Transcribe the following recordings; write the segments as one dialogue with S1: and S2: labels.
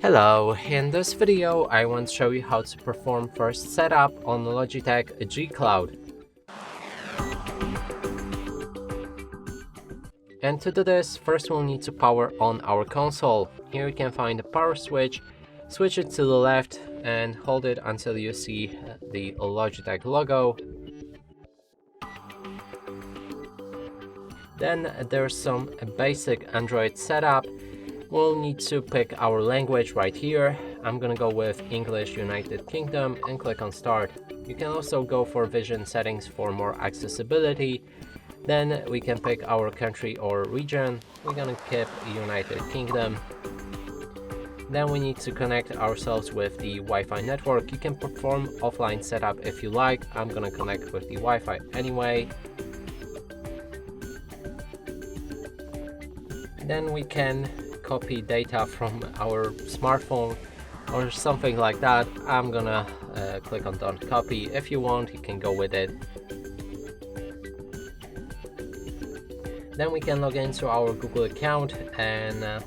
S1: Hello, in this video I want to show you how to perform first setup on Logitech G Cloud. And to do this, first we'll need to power on our console. Here you can find the power switch, switch it to the left and hold it until you see the Logitech logo. Then there's some basic Android setup. We'll need to pick our language right here. I'm gonna go with English United Kingdom and click on Start. You can also go for vision settings for more accessibility. Then we can pick our country or region. We're gonna keep United Kingdom. Then we need to connect ourselves with the Wi-Fi network. You can perform offline setup if you like. I'm gonna connect with the Wi-Fi anyway. Then we can copy data from our smartphone or something like that. I'm gonna click on don't copy. If you want, you can go with it. Then we can log into our Google account and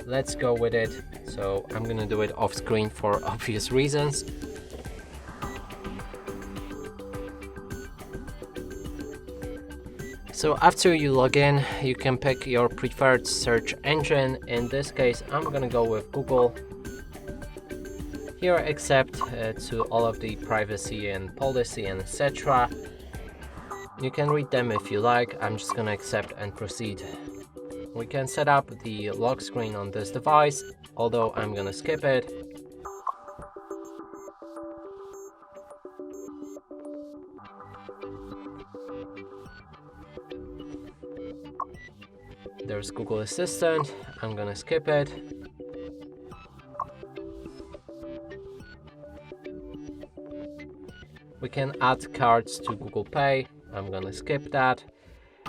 S1: let's go with it. So I'm gonna do it off screen for obvious reasons. So after you log in, you can pick your preferred search engine. In this case, I'm gonna go with Google. Here accept to all of the privacy and policy and etc. You can read them if you like. I'm just gonna accept and proceed. We can set up the lock screen on this device, although I'm gonna skip it. There's Google Assistant. I'm gonna skip it. We can add cards to Google Pay. I'm gonna skip that.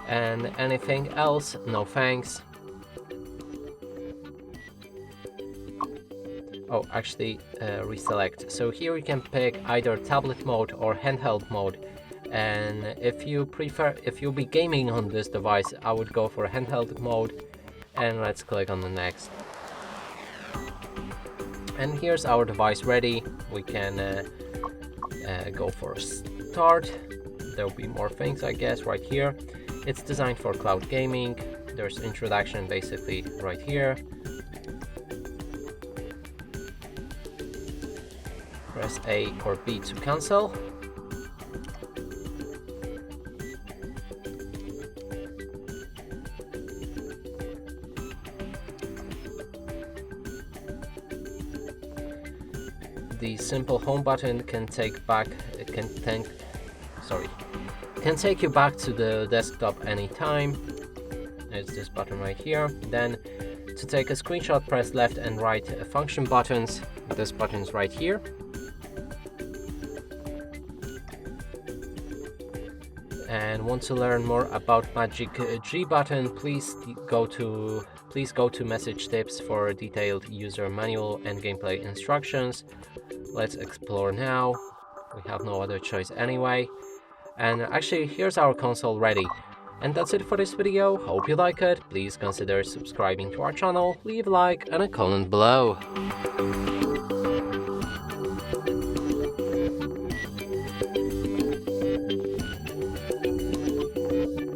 S1: And anything else, no thanks. Oh, actually, reselect. So here we can pick either tablet mode or handheld mode. And if you'll be gaming on this device, I would go for handheld mode. And let's click on the next. And here's our device ready. We can go for start. There'll be more things, I guess, right here. It's designed for cloud gaming. There's introduction basically right here. Press A or B to cancel. The simple home button can take you back to the desktop anytime. It's this button right here. Then to take a screenshot, press left and right function buttons. This button's right here. And want to learn more about Magic G button, please go to message tips for detailed user manual and gameplay instructions. Let's explore now. We have no other choice anyway. And actually, here's our console ready. And that's it for this video. Hope you like it. Please consider subscribing to our channel, leave a like and a comment below.